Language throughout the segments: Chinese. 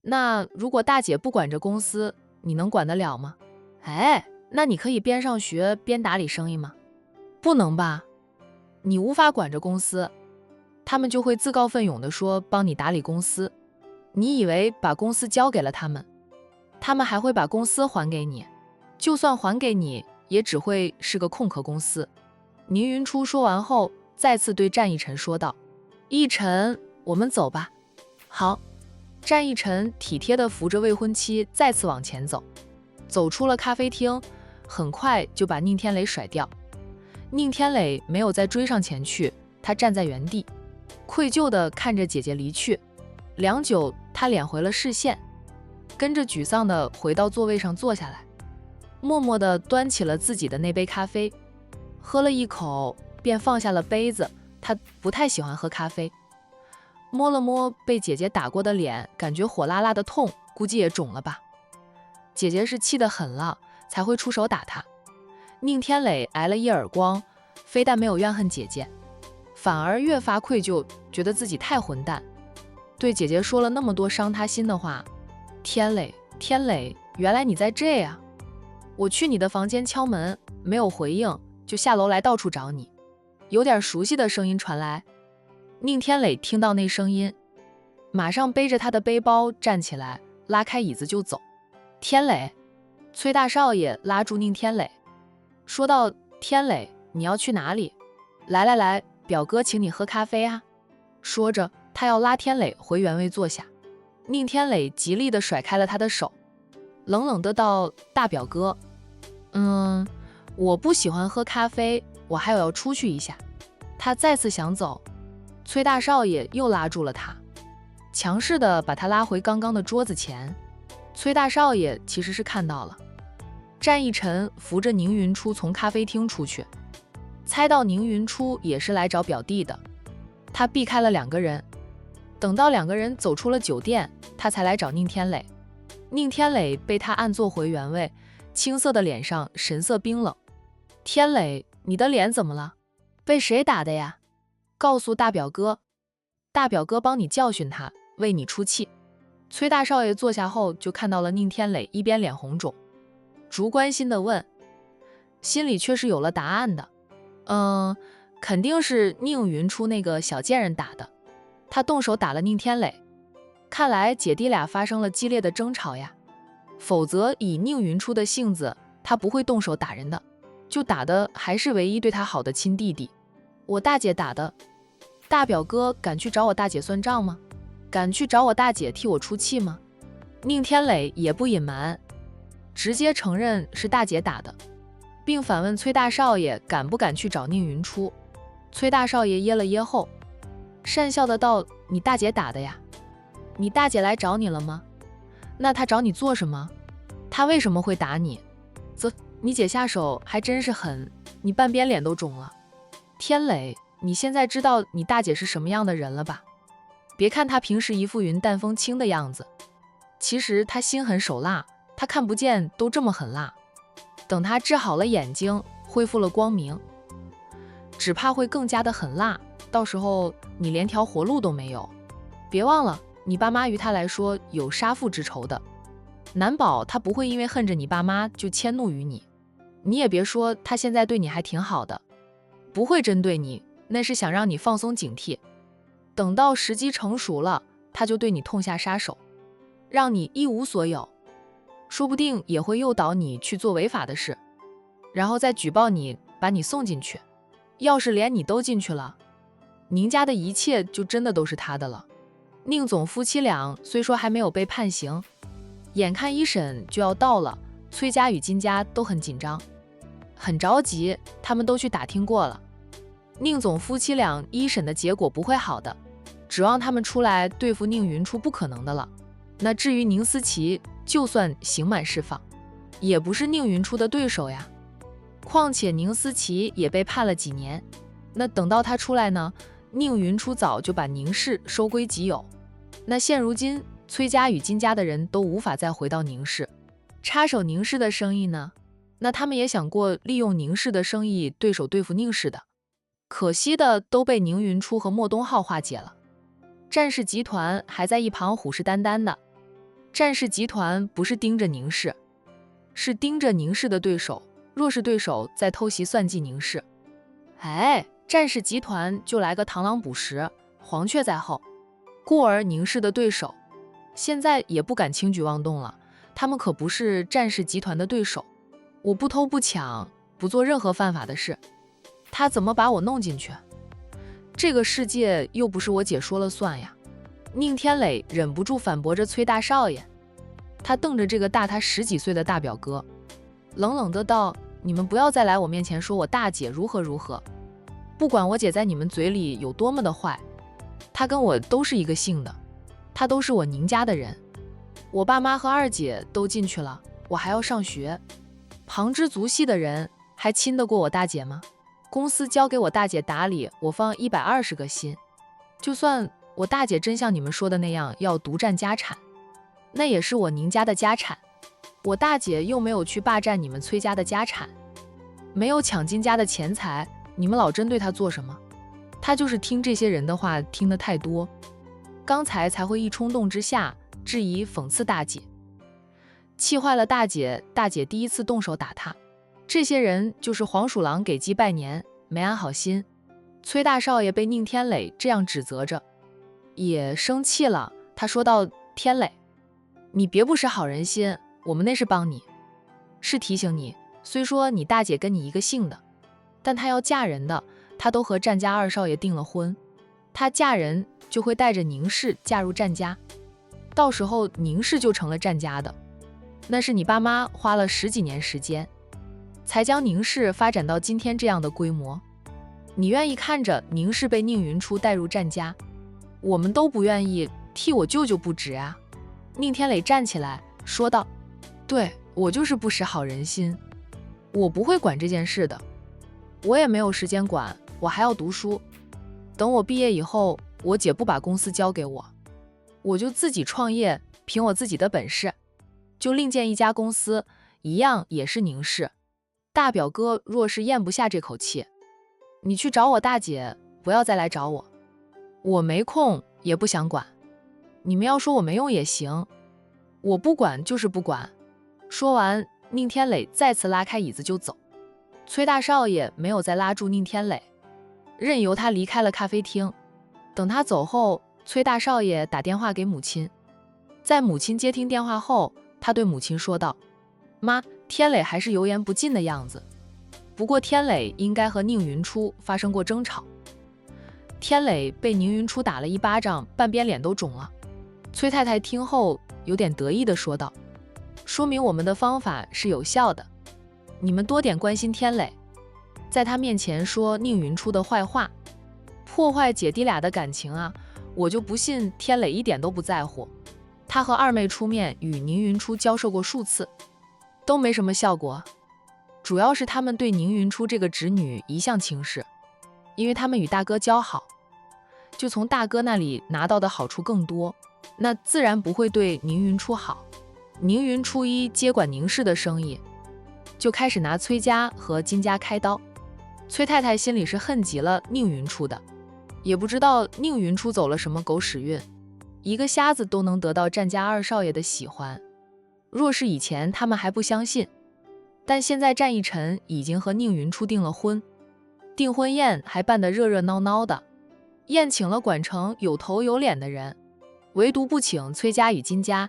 那如果大姐不管这公司，你能管得了吗？哎，那你可以边上学边打理生意吗？不能吧，你无法管着公司，他们就会自告奋勇地说帮你打理公司。你以为把公司交给了他们，他们还会把公司还给你？就算还给你，也只会是个空壳公司。宁云初说完后，再次对战逸晨说道：“逸晨，我们走吧。”好。战逸晨体贴地扶着未婚妻再次往前走，走出了咖啡厅，很快就把宁天磊甩掉。宁天磊没有再追上前去，他站在原地，愧疚地看着姐姐离去。良久，他敛回了视线，跟着沮丧地回到座位上坐下来，默默地端起了自己的那杯咖啡，喝了一口便放下了杯子。他不太喜欢喝咖啡。摸了摸被姐姐打过的脸，感觉火辣辣的痛，估计也肿了吧。姐姐是气得很了，才会出手打他。宁天磊挨了一耳光，非但没有怨恨姐姐，反而越发愧疚，觉得自己太混蛋，对姐姐说了那么多伤他心的话。天磊，天磊，原来你在这呀！我去你的房间敲门，没有回应，就下楼来到处找你。有点熟悉的声音传来。宁天磊听到那声音，马上背着他的背包站起来，拉开椅子就走。天磊，崔大少爷拉住宁天磊，说道：“天磊，你要去哪里？来来来，表哥请你喝咖啡啊。”说着，他要拉天磊回原位坐下。宁天磊极力地甩开了他的手，冷冷地道：“大表哥，我不喜欢喝咖啡，我还有要出去一下。”他再次想走，崔大少爷又拉住了他，强势地把他拉回刚刚的桌子前。崔大少爷其实是看到了战逸晨扶着宁云初从咖啡厅出去，猜到宁云初也是来找表弟的，他避开了两个人，等到两个人走出了酒店，他才来找宁天磊。宁天磊被他按坐回原位，青涩的脸上神色冰冷。天磊，你的脸怎么了？被谁打的呀？告诉大表哥，大表哥帮你教训他，为你出气。崔大少爷坐下后，就看到了宁天磊一边脸红肿，逐关心地问，心里却是有了答案的。肯定是宁云初那个小贱人打的，他动手打了宁天磊。看来姐弟俩发生了激烈的争吵呀，否则以宁云初的性子，他不会动手打人的，就打的还是唯一对他好的亲弟弟。我大姐打的。大表哥敢去找我大姐算账吗？敢去找我大姐替我出气吗？宁天磊也不隐瞒，直接承认是大姐打的，并反问崔大少爷敢不敢去找宁云初。崔大少爷噎了噎后，讪笑的道：“你大姐打的呀？你大姐来找你了吗？那她找你做什么？她为什么会打你？你姐下手还真是狠，你半边脸都肿了。天磊，你现在知道你大姐是什么样的人了吧？别看她平时一副云淡风轻的样子，其实她心狠手辣，她看不见都这么狠辣。等她治好了眼睛，恢复了光明，只怕会更加的狠辣，到时候你连条活路都没有。别忘了，你爸妈于她来说有杀父之仇的，难保她不会因为恨着你爸妈就迁怒于你。你也别说她现在对你还挺好的，不会针对你，那是想让你放松警惕，等到时机成熟了，他就对你痛下杀手，让你一无所有，说不定也会诱导你去做违法的事，然后再举报你，把你送进去。要是连你都进去了，宁家的一切就真的都是他的了。宁总夫妻俩虽说还没有被判刑，眼看一审就要到了，崔家与金家都很紧张，很着急，他们都去打听过了，宁总夫妻俩一审的结果不会好的，指望他们出来对付宁云初不可能的了。那至于宁思琪，就算刑满释放，也不是宁云初的对手呀。况且宁思琪也被判了几年，那等到他出来呢，宁云初早就把宁氏收归己有。那现如今崔家与金家的人都无法再回到宁氏，插手宁氏的生意呢，那他们也想过利用宁氏的生意对手对付宁氏的，可惜的都被宁云初和莫东浩化解了。战氏集团还在一旁虎视眈眈的，战氏集团不是盯着宁氏，是盯着宁氏的对手，若是对手在偷袭算计宁氏，战氏集团就来个螳螂捕食，黄雀在后。故而宁氏的对手现在也不敢轻举妄动了，他们可不是战氏集团的对手。我不偷不抢，不做任何犯法的事，他怎么把我弄进去？这个世界又不是我姐说了算呀。宁天磊忍不住反驳着崔大少爷，他瞪着这个大他10几岁的大表哥，冷冷的道：你们不要再来我面前说我大姐如何如何，不管我姐在你们嘴里有多么的坏，她跟我都是一个姓的，她都是我宁家的人。我爸妈和二姐都进去了，我还要上学，旁支族系的人还亲得过我大姐吗？公司交给我大姐打理，我放120个心。就算我大姐真像你们说的那样要独占家产，那也是我宁家的家产。我大姐又没有去霸占你们崔家的家产，没有抢金家的钱财，你们老针对她做什么？她就是听这些人的话听得太多，刚才才会一冲动之下质疑讽刺大姐，气坏了大姐。大姐第一次动手打她，这些人就是黄鼠狼给鸡拜年，没安好心。崔大少爷被宁天磊这样指责着，也生气了。他说道：天磊，你别不识好人心，我们那是帮你，是提醒你，虽说你大姐跟你一个姓的，但她要嫁人的，她都和战家二少爷订了婚，她嫁人就会带着宁氏嫁入战家，到时候宁氏就成了战家的。那是你爸妈花了10几年时间，才将宁氏发展到今天这样的规模。你愿意看着宁氏被宁云初带入战家，我们都不愿意，替我舅舅不值啊。宁天磊站起来说道：对，我就是不识好人心，我不会管这件事的，我也没有时间管，我还要读书。等我毕业以后，我姐不把公司交给我，我就自己创业，凭我自己的本事，就另建一家公司，一样也是宁氏。大表哥若是咽不下这口气，你去找我大姐，不要再来找我，我没空，也不想管。你们要说我没用也行，我不管就是不管。说完，宁天磊再次拉开椅子就走。崔大少爷没有再拉住宁天磊，任由他离开了咖啡厅。等他走后，崔大少爷打电话给母亲，在母亲接听电话后，他对母亲说道：妈，天磊还是油盐不进的样子，不过天磊应该和宁云初发生过争吵。天磊被宁云初打了一巴掌，半边脸都肿了。崔太太听后有点得意地说道：说明我们的方法是有效的，你们多点关心天磊，在他面前说宁云初的坏话，破坏姐弟俩的感情啊！我就不信天磊一点都不在乎。他和二妹出面与宁云初交涉过数次，都没什么效果，主要是他们对宁云初这个侄女一向轻视，因为他们与大哥交好，就从大哥那里拿到的好处更多，那自然不会对宁云初好。宁云初一接管宁氏的生意，就开始拿崔家和金家开刀。崔太太心里是恨极了宁云初的，也不知道宁云初走了什么狗屎运，一个瞎子都能得到战家二少爷的喜欢。若是以前他们还不相信，但现在战义臣已经和宁云初订了婚，订婚宴还办得热热闹闹的，宴请了管城有头有脸的人，唯独不请崔家与金家，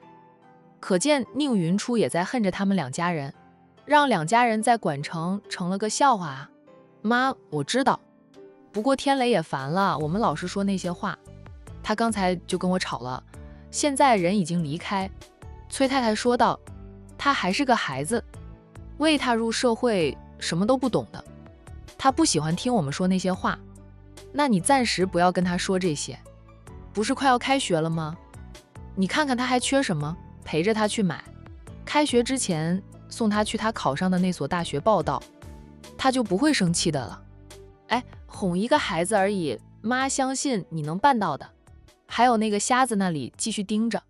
可见宁云初也在恨着他们两家人，让两家人在管城成了个笑话啊。妈，我知道，不过天磊也烦了我们老是说那些话，他刚才就跟我吵了，现在人已经离开。崔太太说道：他还是个孩子，未踏入社会，什么都不懂的，他不喜欢听我们说那些话，那你暂时不要跟他说这些。不是快要开学了吗？你看看他还缺什么，陪着他去买，开学之前送他去他考上的那所大学报到，他就不会生气的了。哄一个孩子而已，妈相信你能办到的。还有那个瞎子那里继续盯着，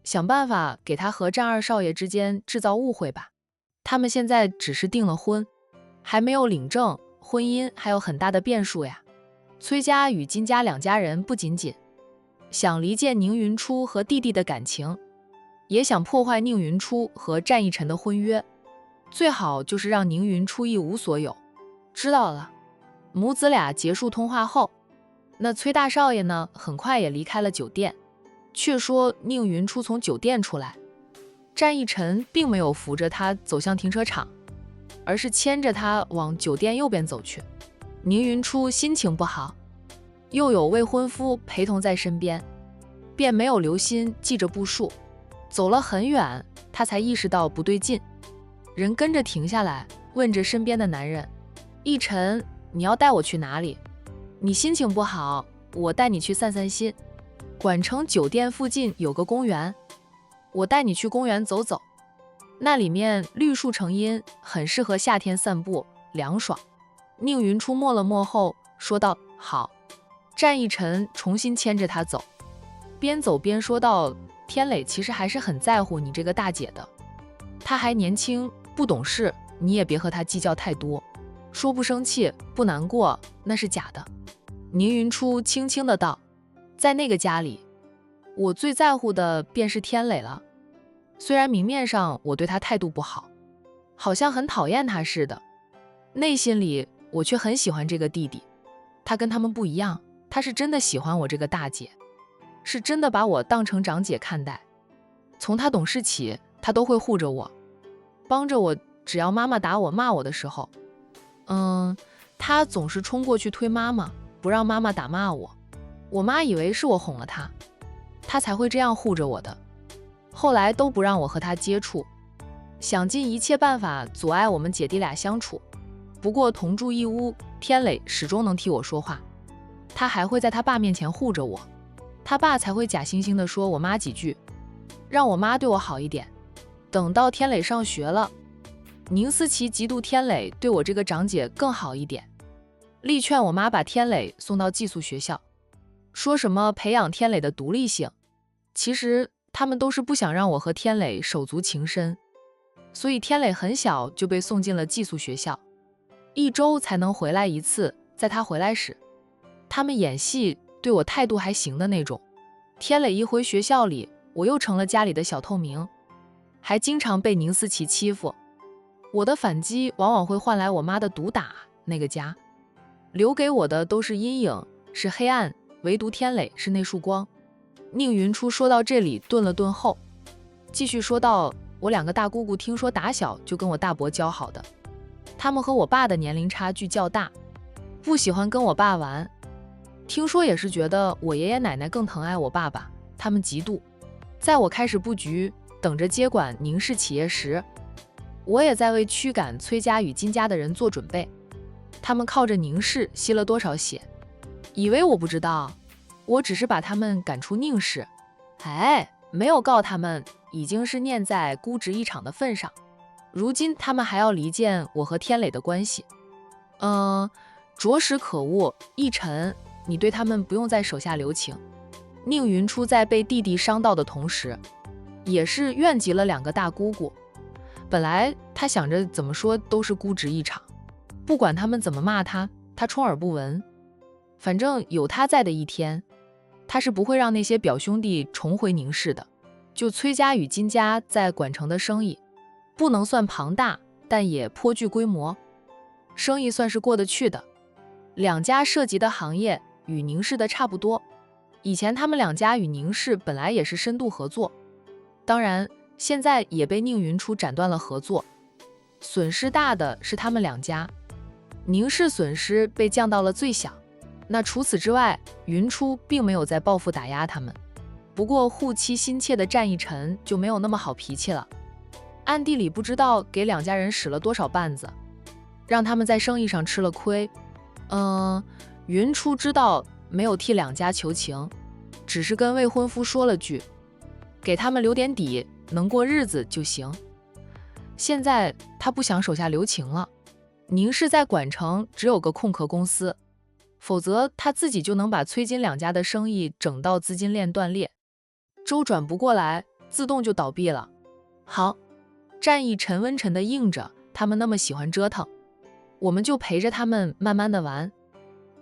想办法给他和战二少爷之间制造误会吧。他们现在只是订了婚，还没有领证，婚姻还有很大的变数呀。崔家与金家两家人不仅仅想离间宁云初和弟弟的感情，也想破坏宁云初和战义臣的婚约，最好就是让宁云初一无所有。知道了。母子俩结束通话后，那崔大少爷呢，很快也离开了酒店。却说宁云初从酒店出来，战义臣并没有扶着他走向停车场，而是牵着他往酒店右边走去。宁云初心情不好，又有未婚夫陪同在身边，便没有留心记着步数。走了很远，他才意识到不对劲，人跟着停下来，问着身边的男人：义臣，你要带我去哪里？你心情不好，我带你去散散心。管城酒店附近有个公园，我带你去公园走走，那里面绿树成荫，很适合夏天散步，凉爽。宁云初默了默后说道：好。战义臣重新牵着他走，边走边说道：天磊其实还是很在乎你这个大姐的，他还年轻不懂事，你也别和他计较太多，说不生气不难过那是假的。宁云初轻轻的道：在那个家里，我最在乎的便是天磊了。虽然明面上我对他态度不好，好像很讨厌他似的，内心里我却很喜欢这个弟弟。他跟他们不一样，他是真的喜欢我这个大姐，是真的把我当成长姐看待。从他懂事起，他都会护着我，帮着我，只要妈妈打我骂我的时候，他总是冲过去推妈妈，不让妈妈打骂我。我妈以为是我哄了他，他才会这样护着我的。后来都不让我和他接触，想尽一切办法阻碍我们姐弟俩相处。不过同住一屋，天磊始终能替我说话，他还会在他爸面前护着我，他爸才会假惺惺地说我妈几句，让我妈对我好一点。等到天磊上学了，宁思琪嫉妒天磊对我这个长姐更好一点，力劝我妈把天磊送到寄宿学校，说什么培养天磊的独立性。其实他们都是不想让我和天磊手足情深，所以天磊很小就被送进了寄宿学校，1周才能回来一次。在他回来时，他们演戏对我态度还行的那种。天磊一回学校里，我又成了家里的小透明，还经常被宁思琪欺负。我的反击往往会换来我妈的毒打，那个家留给我的都是阴影，是黑暗，唯独天磊是那束光。宁云初说到这里顿了顿后，继续说道：我2个大姑姑听说打小就跟我大伯交好的，他们和我爸的年龄差距较大，不喜欢跟我爸玩，听说也是觉得我爷爷奶奶更疼爱我爸爸，他们嫉妒。在我开始布局等着接管宁氏企业时，我也在为驱赶崔家与金家的人做准备。他们靠着宁氏吸了多少血，以为我不知道？我只是把他们赶出宁氏，没有告他们，已经是念在孤执一场的份上。如今他们还要离间我和天磊的关系，着实可恶。义臣，你对他们不用再手下留情。宁云初在被弟弟伤到的同时，也是怨极了2个大姑姑。本来他想着怎么说都是孤执一场，不管他们怎么骂他，他充耳不闻。反正有他在的一天，他是不会让那些表兄弟重回宁氏的。就崔家与金家在管城的生意，不能算庞大，但也颇具规模，生意算是过得去的。2家涉及的行业与宁氏的差不多，以前他们2家与宁氏本来也是深度合作，当然现在也被宁云初斩断了合作，损失大的是他们2家，宁氏损失被降到了最小。那除此之外，云初并没有再报复打压他们。不过护妻心切的战义臣就没有那么好脾气了，暗地里不知道给2家人使了多少绊子，让他们在生意上吃了亏。云初知道没有替2家求情，只是跟未婚夫说了句，给他们留点底，能过日子就行。现在他不想手下留情了，宁氏在管城只有个空壳公司，否则他自己就能把崔金2家的生意整到资金链断裂，周转不过来，自动就倒闭了。好，战义沉温沉的应着，他们那么喜欢折腾，我们就陪着他们慢慢的玩，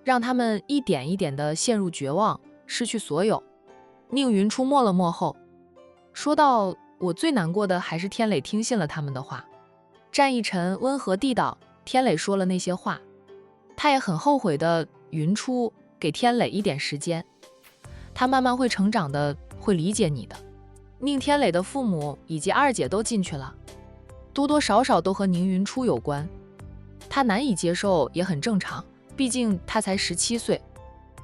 让他们一点一点的陷入绝望，失去所有。宁云初默了默后说道：我最难过的还是天磊听信了他们的话。战一晨温和地道，天磊说了那些话，他也很后悔的匀出，给天磊一点时间，他慢慢会成长的，会理解你的。宁天磊的父母以及二姐都进去了，多多少少都和宁云初有关，他难以接受也很正常，毕竟他才17岁，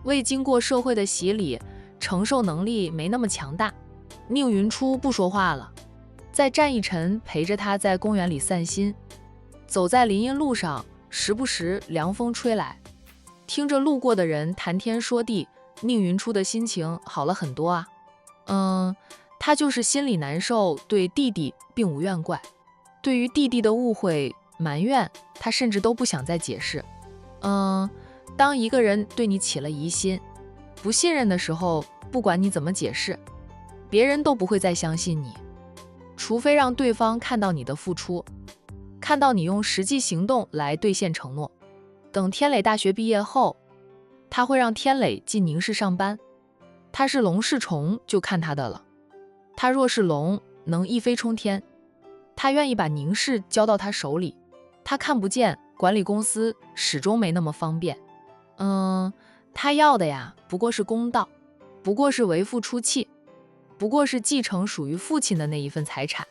未经过社会的洗礼，承受能力没那么强大。宁云初不说话了，在战一晨陪着他在公园里散心，走在林荫路上，时不时凉风吹来，听着路过的人谈天说地，宁云初的心情好了很多啊。他就是心里难受，对弟弟并无怨怪，对于弟弟的误会埋怨，他甚至都不想再解释。当一个人对你起了疑心、不信任的时候，不管你怎么解释，别人都不会再相信你，除非让对方看到你的付出，看到你用实际行动来兑现承诺。等天磊大学毕业后，他会让天磊进宁氏上班，他是龙是虫就看他的了。他若是龙，能一飞冲天，他愿意把宁氏交到他手里。他看不见管理公司始终没那么方便。他要的呀，不过是公道，不过是为父出气，不过是继承属于父亲的那一份财产。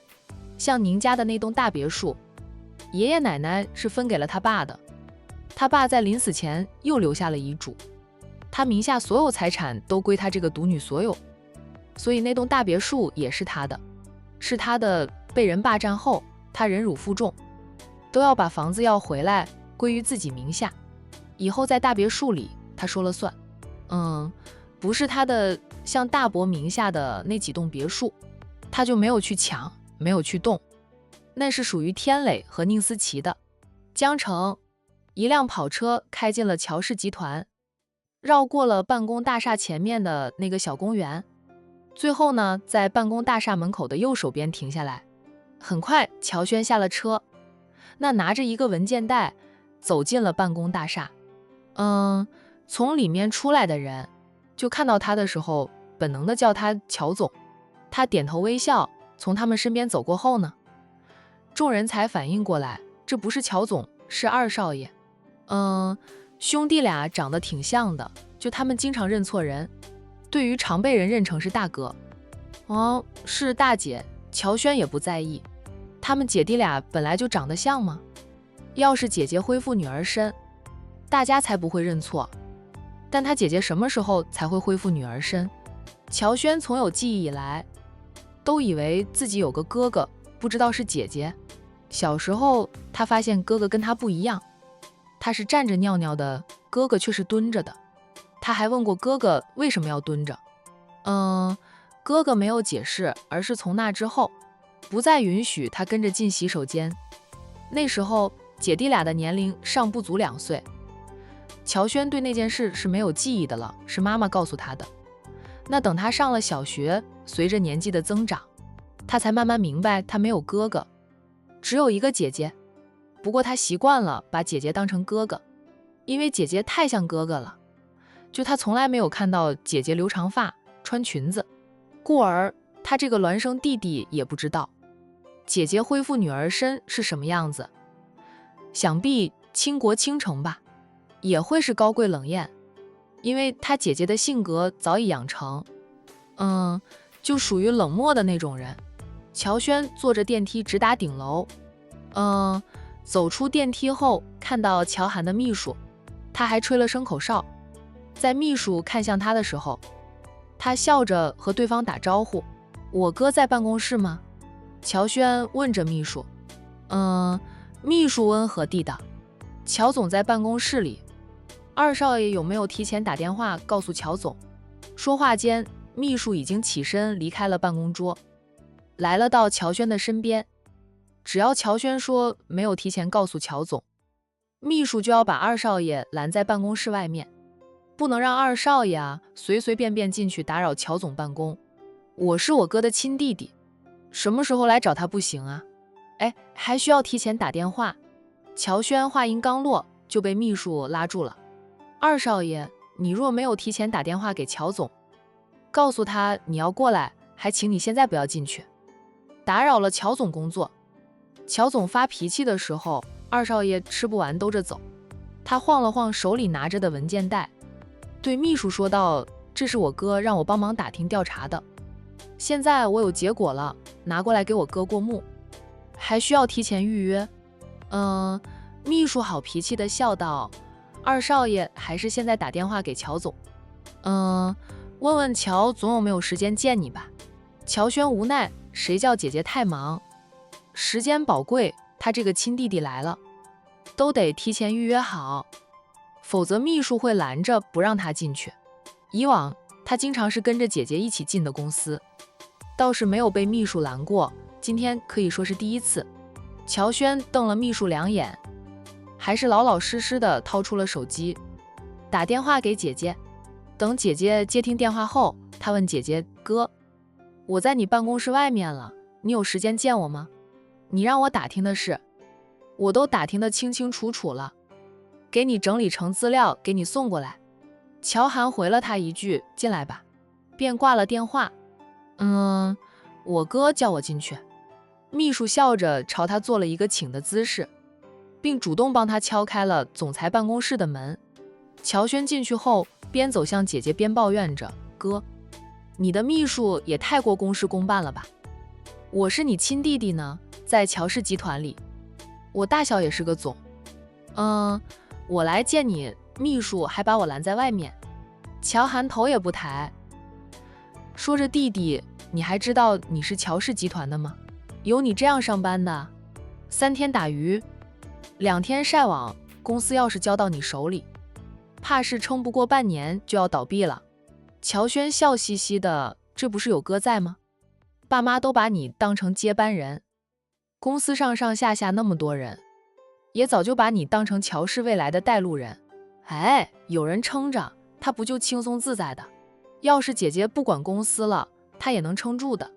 像宁家的那栋大别墅，爷爷奶奶是分给了他爸的，他爸在临死前又留下了遗嘱，他名下所有财产都归他这个独女所有，所以那栋大别墅也是他的，是他的。被人霸占后，他忍辱负重，都要把房子要回来，归于自己名下，以后在大别墅里他说了算。不是他的像大伯名下的那几栋别墅，他就没有去抢，没有去动，那是属于天磊和宁思琪的。江城，一辆跑车开进了乔氏集团，绕过了办公大厦前面的那个小公园，最后呢，在办公大厦门口的右手边停下来。很快，乔轩下了车，那拿着一个文件袋走进了办公大厦。从里面出来的人就看到他的时候，本能的叫他乔总。他点头微笑，从他们身边走过后呢，众人才反应过来，这不是乔总，是二少爷。兄弟俩长得挺像的，就他们经常认错人，对于常被人认成是大哥。是大姐，乔轩也不在意，他们姐弟俩本来就长得像吗？要是姐姐恢复女儿身，大家才不会认错。但他姐姐什么时候才会恢复女儿身？乔轩从有记忆以来，都以为自己有个哥哥，不知道是姐姐。小时候，他发现哥哥跟他不一样，他是站着尿尿的，哥哥却是蹲着的。他还问过哥哥为什么要蹲着。哥哥没有解释，而是从那之后不再允许他跟着进洗手间。那时候姐弟俩的年龄尚不足2岁，乔轩对那件事是没有记忆的了，是妈妈告诉他的。那等他上了小学，随着年纪的增长，他才慢慢明白他没有哥哥，只有一个姐姐。不过他习惯了把姐姐当成哥哥，因为姐姐太像哥哥了，就他从来没有看到姐姐留长发穿裙子，故而他这个孪生弟弟也不知道姐姐恢复女儿身是什么样子。想必倾国倾城吧，也会是高贵冷艳，因为他姐姐的性格早已养成，就属于冷漠的那种人。乔轩坐着电梯直达顶楼，走出电梯后看到乔涵的秘书，他还吹了声口哨。在秘书看向他的时候，他笑着和对方打招呼：“我哥在办公室吗？”乔轩问着秘书。秘书温和地道：“乔总在办公室里，二少爷有没有提前打电话告诉乔总？”说话间，秘书已经起身离开了办公桌，来了到乔轩的身边。只要乔轩说没有提前告诉乔总，秘书就要把二少爷拦在办公室外面，不能让二少爷随随便便进去打扰乔总办公。我是我哥的亲弟弟，什么时候来找他不行啊？还需要提前打电话。乔轩话音刚落，就被秘书拉住了。二少爷，你若没有提前打电话给乔总，告诉他你要过来，还请你现在不要进去。打扰了乔总工作。乔总发脾气的时候，二少爷吃不完兜着走。他晃了晃手里拿着的文件袋，对秘书说道：“这是我哥让我帮忙打听调查的，现在我有结果了，拿过来给我哥过目，还需要提前预约。”秘书好脾气的笑道：“二少爷还是现在打电话给乔总，问问乔总有没有时间见你吧。”乔轩无奈，谁叫姐姐太忙，时间宝贵，他这个亲弟弟来了，都得提前预约好，否则秘书会拦着不让他进去。以往他经常是跟着姐姐一起进的公司，倒是没有被秘书拦过，今天可以说是第一次。乔轩瞪了秘书2眼，还是老老实实的掏出了手机，打电话给姐姐。等姐姐接听电话后，他问姐姐：“哥，我在你办公室外面了，你有时间见我吗？你让我打听的事，我都打听得清清楚楚了，给你整理成资料，给你送过来。”乔涵回了他一句：“进来吧。”便挂了电话。我哥叫我进去。秘书笑着朝他做了一个请的姿势，并主动帮他敲开了总裁办公室的门。乔轩进去后，边走向姐姐边抱怨着：“哥，你的秘书也太过公事公办了吧？我是你亲弟弟呢，在乔氏集团里，我大小也是个总。我来见你，秘书还把我拦在外面。”乔涵头也不抬，说着：“弟弟，你还知道你是乔氏集团的吗？有你这样上班的，3天打鱼2天晒网，公司要是交到你手里，怕是撑不过半年就要倒闭了。”乔轩笑嘻嘻的：“这不是有哥在吗？爸妈都把你当成接班人，公司上上下下那么多人，也早就把你当成乔氏未来的带路人。有人撑着，他不就轻松自在的？要是姐姐不管公司了，他也能撑住的。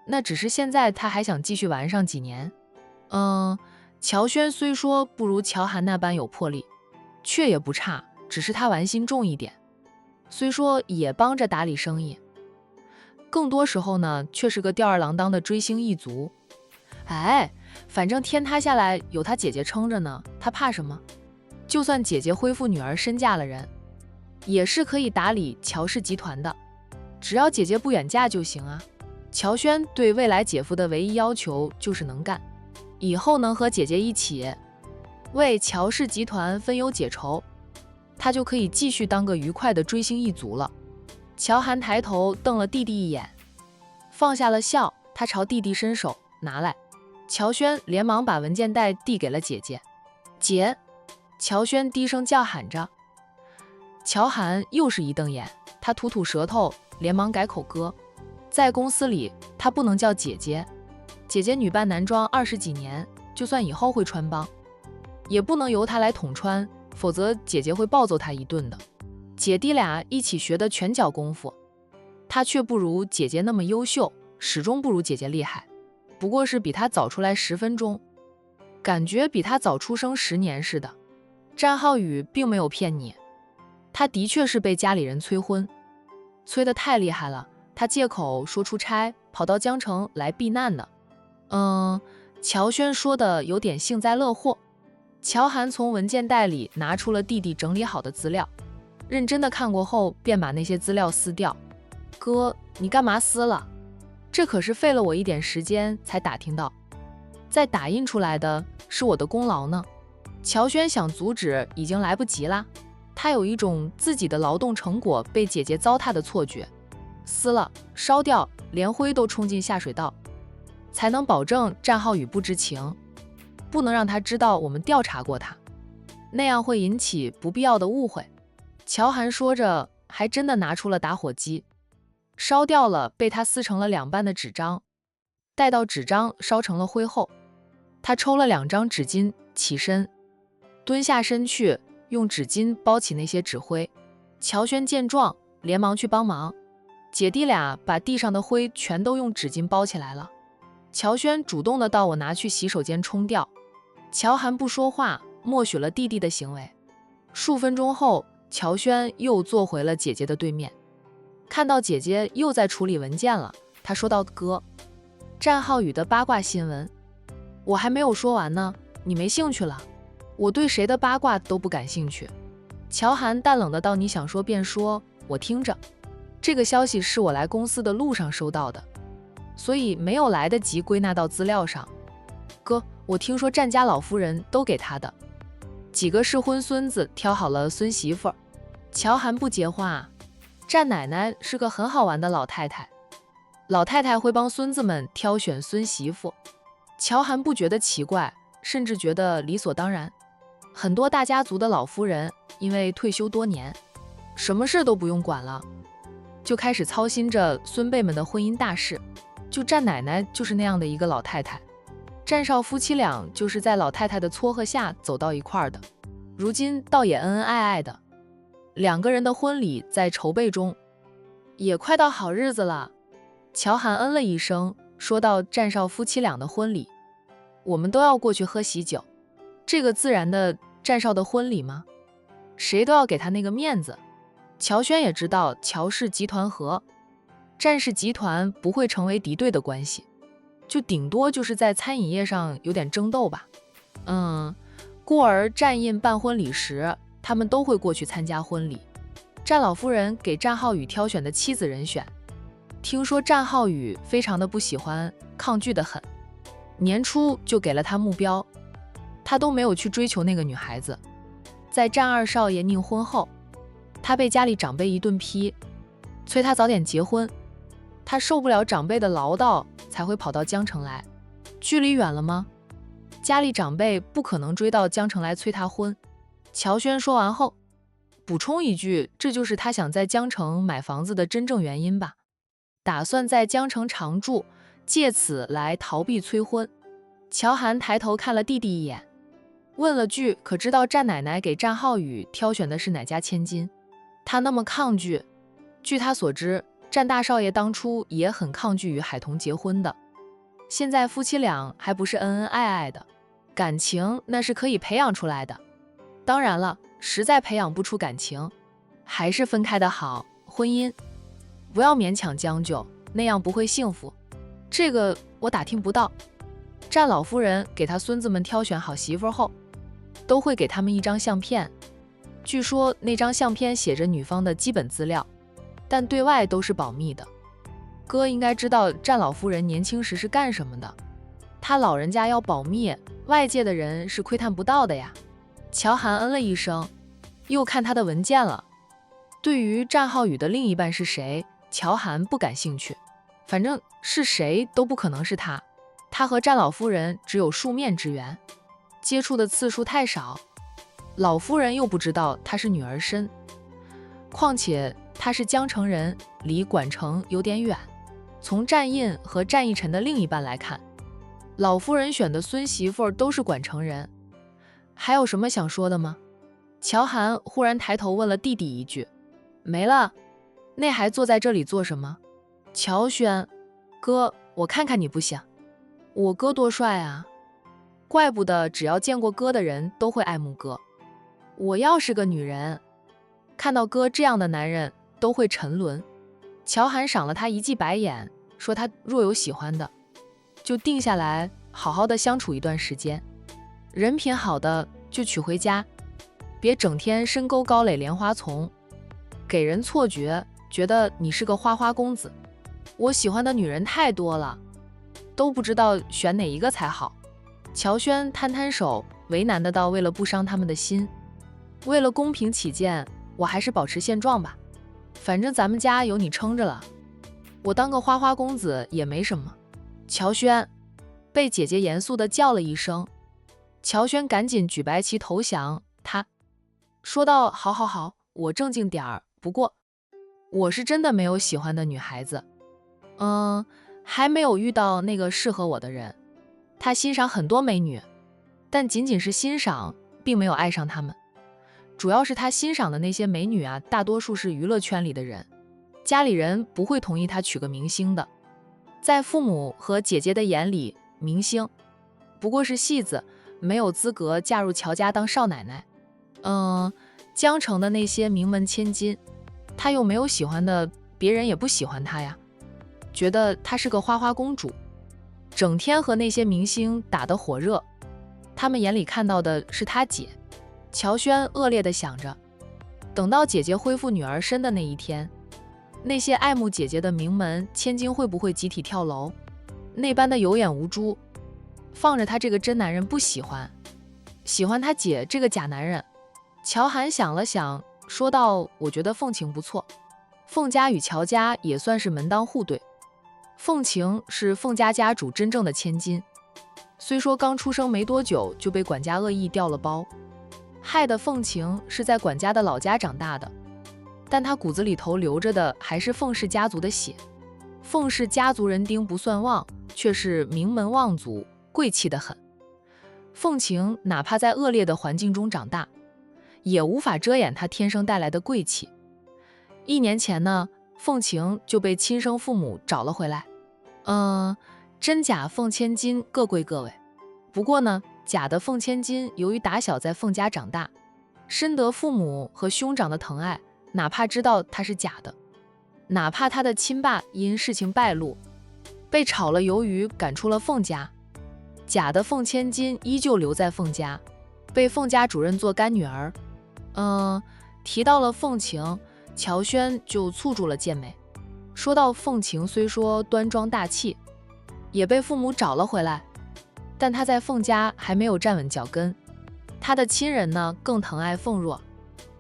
那只是现在他还想继续玩上几年。”乔轩虽说不如乔涵那般有魄力，却也不差，只是他玩心重一点。虽说也帮着打理生意，更多时候呢，却是个吊儿郎当的追星一族。反正天塌下来有他姐姐撑着呢，他怕什么？就算姐姐恢复女儿身嫁了人，也是可以打理乔氏集团的，只要姐姐不远嫁就行啊。乔轩对未来姐夫的唯一要求就是能干，以后能和姐姐一起为乔氏集团分忧解愁，他就可以继续当个愉快的追星一族了。乔涵抬头瞪了弟弟一眼，放下了笑，他朝弟弟伸手拿来。乔轩连忙把文件袋递给了姐姐。姐，乔轩低声叫喊着。乔涵又是一瞪眼，他吐吐舌头，连忙改口哥。在公司里，他不能叫姐姐，姐姐女扮男装20几年，就算以后会穿帮，也不能由他来统穿，否则姐姐会暴揍他一顿的。姐弟俩一起学的拳脚功夫，他却不如姐姐那么优秀，始终不如姐姐厉害，不过是比他早出来10分钟，感觉比他早出生10年似的。战浩宇并没有骗你，他的确是被家里人催婚，催得太厉害了，他借口说出差，跑到江城来避难的。乔轩说的有点幸灾乐祸。乔涵从文件袋里拿出了弟弟整理好的资料，认真的看过后，便把那些资料撕掉。哥，你干嘛撕了？这可是费了我一点时间才打听到，再打印出来的是我的功劳呢。乔轩想阻止，已经来不及啦。他有一种自己的劳动成果被姐姐糟蹋的错觉，撕了，烧掉，连灰都冲进下水道，才能保证战浩宇不知情，不能让他知道我们调查过他，那样会引起不必要的误会。乔涵说着，还真的拿出了打火机，烧掉了被他撕成了2半的纸张。待到纸张烧成了灰后，他抽了2张纸巾，起身蹲下身去，用纸巾包起那些纸灰。乔轩见状，连忙去帮忙，姐弟俩把地上的灰全都用纸巾包起来了。乔轩主动的到我拿去洗手间冲掉。乔涵不说话，默许了弟弟的行为。数分钟后，乔轩又坐回了姐姐的对面，看到姐姐又在处理文件了，他说道：“哥，战浩宇的八卦新闻。我还没有说完呢，你没兴趣了？我对谁的八卦都不感兴趣。乔涵淡冷的道：你想说便说，我听着。这个消息是我来公司的路上收到的，所以没有来得及归纳到资料上。哥，我听说战家老夫人都给他的几个适婚孙子挑好了孙媳妇儿。乔涵不接话。战奶奶是个很好玩的老太太，老太太会帮孙子们挑选孙媳妇。乔涵不觉得奇怪，甚至觉得理所当然。很多大家族的老夫人因为退休多年，什么事都不用管了，就开始操心着孙辈们的婚姻大事。就战奶奶就是那样的一个老太太。战少夫妻俩就是在老太太的撮合下走到一块儿的，如今倒也恩恩爱爱的。两个人的婚礼在筹备中，也快到好日子了。乔涵嗯了一声，说到战少夫妻俩的婚礼，我们都要过去喝喜酒。这个自然的战少的婚礼吗？谁都要给他那个面子。乔轩也知道乔氏集团和战氏集团不会成为敌对的关系，就顶多就是在餐饮业上有点争斗吧。故而战印办婚礼时，他们都会过去参加婚礼。战老夫人给战浩宇挑选的妻子人选，听说战浩宇非常的不喜欢，抗拒的很。年初就给了他目标，他都没有去追求那个女孩子。在战二少爷宁婚后，他被家里长辈一顿批，催他早点结婚。他受不了长辈的唠叨，才会跑到江城来。距离远了吗？家里长辈不可能追到江城来催他婚。乔轩说完后，补充一句，这就是他想在江城买房子的真正原因吧，打算在江城常住，借此来逃避催婚。乔涵抬头看了弟弟一眼，问了句，可知道战奶奶给战浩宇挑选的是哪家千金？他那么抗拒。据他所知，战大少爷当初也很抗拒与海童结婚的，现在夫妻俩还不是恩恩爱爱的，感情那是可以培养出来的。当然了，实在培养不出感情，还是分开的好。婚姻不要勉强将就，那样不会幸福。这个我打听不到。战老夫人给他孙子们挑选好媳妇后，都会给他们一张相片，据说那张相片写着女方的基本资料，但对外都是保密的。哥应该知道战老夫人年轻时是干什么的，他老人家要保密，外界的人是窥探不到的呀。乔涵嗯了一声，又看他的文件了。对于战浩宇的另一半是谁，乔涵不感兴趣，反正是谁都不可能是他。他和战老夫人只有数面之缘，接触的次数太少，老夫人又不知道他是女儿身，况且他是江城人，离管城有点远。从战印和战义臣的另一半来看，老夫人选的孙媳妇都是管城人。还有什么想说的吗？乔涵忽然抬头问了弟弟一句。没了。那还坐在这里做什么？乔轩，哥，我看看你不行。我哥多帅啊，怪不得只要见过哥的人都会爱慕哥。我要是个女人，看到哥这样的男人都会沉沦。乔涵赏了他一记白眼，说他若有喜欢的，就定下来好好的相处一段时间，人品好的就娶回家，别整天深沟高垒莲花丛，给人错觉，觉得你是个花花公子。我喜欢的女人太多了，都不知道选哪一个才好。乔轩摊摊手，为难的道：为了不伤他们的心，为了公平起见，我还是保持现状吧。反正咱们家有你撑着了，我当个花花公子也没什么。乔轩被姐姐严肃的叫了一声，乔轩赶紧举白旗投降。他说道：好好好，我正经点儿，不过我是真的没有喜欢的女孩子，还没有遇到那个适合我的人。他欣赏很多美女，但仅仅是欣赏，并没有爱上她们。主要是他欣赏的那些美女啊，大多数是娱乐圈里的人，家里人不会同意他娶个明星的。在父母和姐姐的眼里，明星不过是戏子，没有资格嫁入乔家当少奶奶。江城的那些名门千金，他又没有喜欢的，别人也不喜欢他呀，觉得她是个花花公主。整天和那些明星打得火热。他们眼里看到的是他姐。乔轩恶劣地想着，等到姐姐恢复女儿身的那一天，那些爱慕姐姐的名门千金会不会集体跳楼？那般的有眼无珠，放着他这个真男人不喜欢，喜欢他姐这个假男人。乔涵想了想，说道：“我觉得凤晴不错，凤家与乔家也算是门当户对。凤晴是凤家家主真正的千金，虽说刚出生没多久就被管家恶意调了包，害得凤晴是在管家的老家长大的，但她骨子里头流着的还是凤氏家族的血。凤氏家族人丁不算旺，却是名门望族，贵气得很。凤晴哪怕在恶劣的环境中长大，也无法遮掩她天生带来的贵气。1年前呢，凤晴就被亲生父母找了回来。真假凤千金各归各位。不过呢，假的凤千金由于打小在凤家长大，深得父母和兄长的疼爱，哪怕知道她是假的，哪怕她的亲爸因事情败露，被炒了鱿鱼赶出了凤家，假的凤千金依旧留在凤家，被凤家主任做干女儿。提到了凤晴，乔轩就蹙住了剑眉，说到凤晴虽说端庄大气，也被父母找了回来，但她在凤家还没有站稳脚跟。她的亲人呢，更疼爱凤若，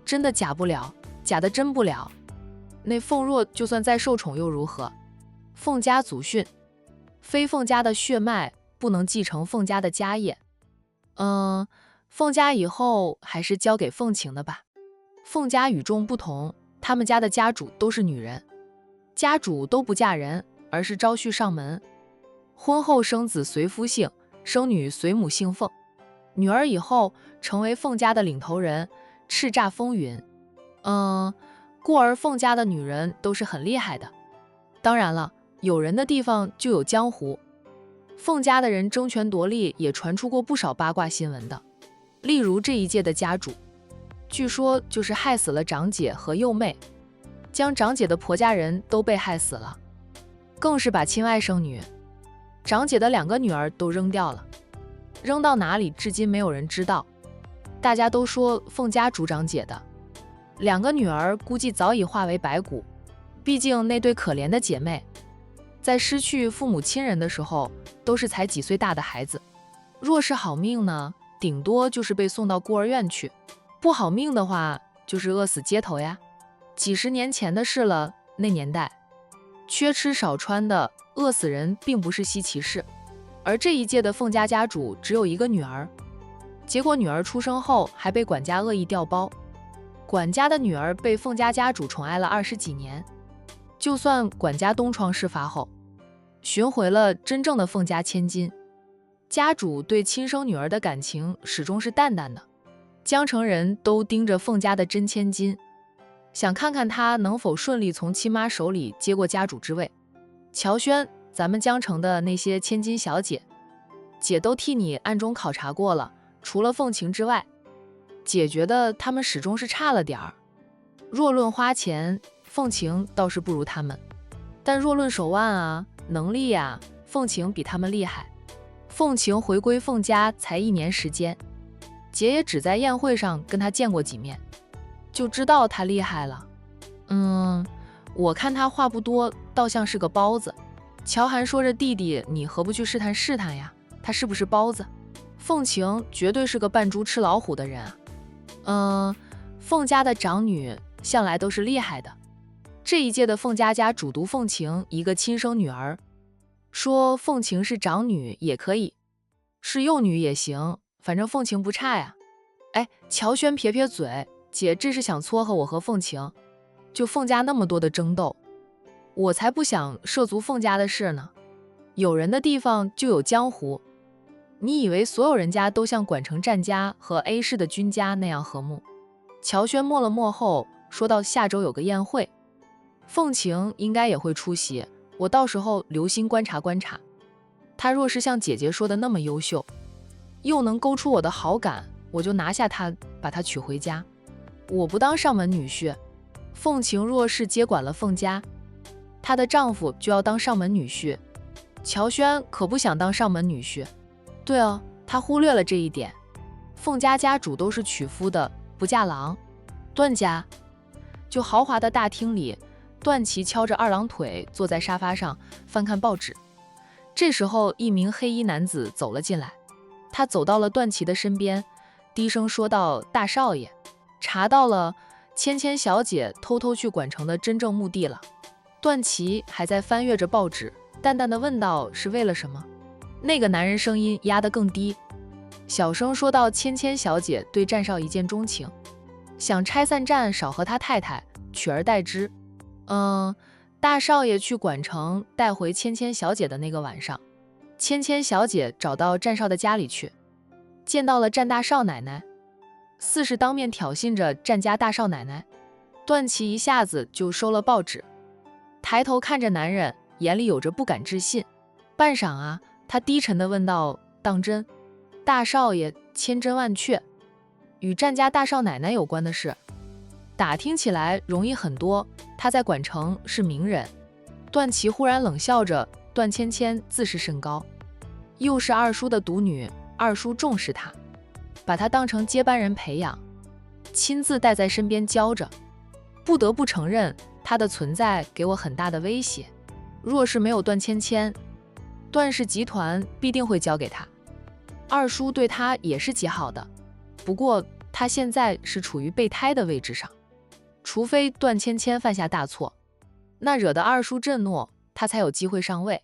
真的假不了，假的真不了。那凤若就算再受宠又如何？凤家祖训，非凤家的血脉不能继承凤家的家业。凤家以后还是交给凤晴的吧。凤家与众不同，他们家的家主都是女人，家主都不嫁人，而是招婿上门，婚后生子随夫姓，生女随母姓凤。女儿以后成为凤家的领头人，叱咤风云。故而凤家的女人都是很厉害的。当然了，有人的地方就有江湖，凤家的人争权夺利也传出过不少八卦新闻的。例如这一届的家主，据说就是害死了长姐和幼妹，将长姐的婆家人都被害死了，更是把亲外甥女、长姐的2个女儿都扔掉了，扔到哪里至今没有人知道。大家都说凤家主长姐的2个女儿估计早已化为白骨，毕竟那对可怜的姐妹在失去父母亲人的时候都是才几岁大的孩子，若是好命呢，顶多就是被送到孤儿院去，不好命的话就是饿死街头呀。几十年前的事了，那年代缺吃少穿的饿死人并不是稀奇事。而这一届的凤家家主只有1个女儿，结果女儿出生后还被管家恶意调包，管家的女儿被凤家家主宠爱了20几年。就算管家东窗事发后寻回了真正的凤家千金，家主对亲生女儿的感情始终是淡淡的。江城人都盯着凤家的真千金，想看看她能否顺利从亲妈手里接过家主之位。乔轩，咱们江城的那些千金小姐，姐都替你暗中考察过了，除了凤晴之外，姐觉得她们始终是差了点儿。若论花钱，凤晴倒是不如她们，但若论手腕啊、能力啊，凤晴比她们厉害。凤晴回归凤家才1年时间，姐也只在宴会上跟她见过几面，就知道她厉害了。我看她话不多，倒像是个包子。乔涵说着，弟弟，你何不去试探试探呀？她是不是包子？凤晴绝对是个扮猪吃老虎的人啊。凤家的长女向来都是厉害的，这一届的凤家家主读凤晴一个亲生女儿，说凤晴是长女也可以，是幼女也行，反正凤晴不差呀。乔轩撇撇嘴，姐这是想撮合我和凤晴，就凤家那么多的争斗，我才不想涉足凤家的事呢。有人的地方就有江湖，你以为所有人家都像管城战家和 A 市的君家那样和睦？乔轩默了默后说到，下周有个宴会，凤晴应该也会出席，我到时候留心观察观察，她若是像姐姐说的那么优秀，又能勾出我的好感，我就拿下她，把她娶回家。我不当上门女婿，凤晴若是接管了凤家，她的丈夫就要当上门女婿，乔轩可不想当上门女婿。对哦，他忽略了这一点。凤家家主都是娶夫的，不嫁郎。段家就豪华的大厅里，段琪敲着二郎腿坐在沙发上翻看报纸。这时候，一名黑衣男子走了进来，他走到了段琪的身边，低声说道：“大少爷，查到了芊芊小姐偷偷去管城的真正目的了。”段琪还在翻阅着报纸，淡淡的问道：“是为了什么？”那个男人声音压得更低，小声说道：“芊芊小姐对战少一见钟情，想拆散战少和他太太，取而代之。大少爷去管城带回芊芊小姐的那个晚上，芊芊小姐找到战少的家里去，见到了战大少奶奶，似是当面挑衅着战家大少奶奶。”段琪一下子就收了报纸，抬头看着男人，眼里有着不敢置信。半晌他低沉地问道：“当真？大少爷千真万确，与战家大少奶奶有关的事，打听起来容易很多。他在管城是名人。”段琪忽然冷笑着：“段芊芊自视甚高，又是二叔的独女，二叔重视她，把她当成接班人培养，亲自带在身边教着。不得不承认，她的存在给我很大的威胁。若是没有段芊芊，段氏集团必定会交给他。二叔对他也是极好的，不过他现在是处于备胎的位置上，除非段芊芊犯下大错，那惹得二叔震怒，他才有机会上位。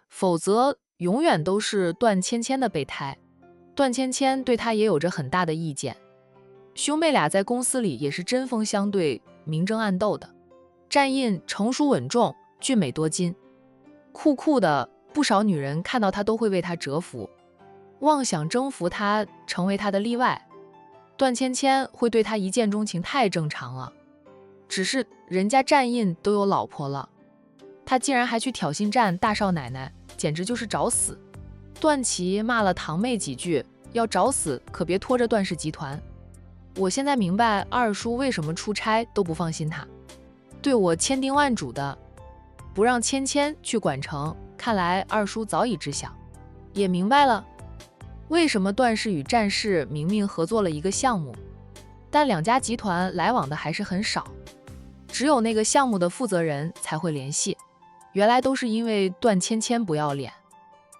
否则永远都是段芊芊的备胎。段芊芊对他也有着很大的意见，兄妹俩在公司里也是针锋相对，明争暗斗的。战印成熟稳重，俊美多金，酷酷的，不少女人看到他都会为他折服，妄想征服他，成为他的例外。段芊芊会对他一见钟情太正常了，只是人家战印都有老婆了，他竟然还去挑衅战大少奶奶，简直就是找死。段琪骂了堂妹几句，要找死可别拖着段氏集团。我现在明白二叔为什么出差都不放心他，对我千叮万嘱的，不让芊芊去管城，看来二叔早已知晓，也明白了为什么段氏与战氏明明合作了一个项目，但两家集团来往的还是很少，只有那个项目的负责人才会联系。原来都是因为段芊芊不要脸，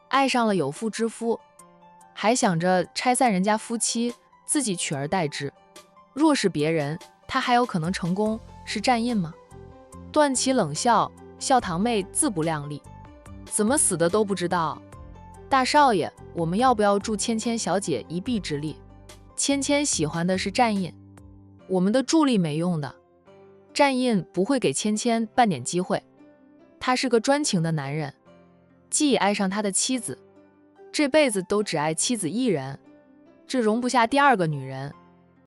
爱上了有妇之夫，还想着拆散人家夫妻，自己取而代之。若是别人，他还有可能成功，是战印吗？段琪冷笑，笑堂妹自不量力，怎么死的都不知道。大少爷，我们要不要助芊芊小姐一臂之力？芊芊喜欢的是战印，我们的助力没用的，战印不会给芊芊半点机会。他是个专情的男人，既已爱上他的妻子，这辈子都只爱妻子一人，这容不下第二个女人。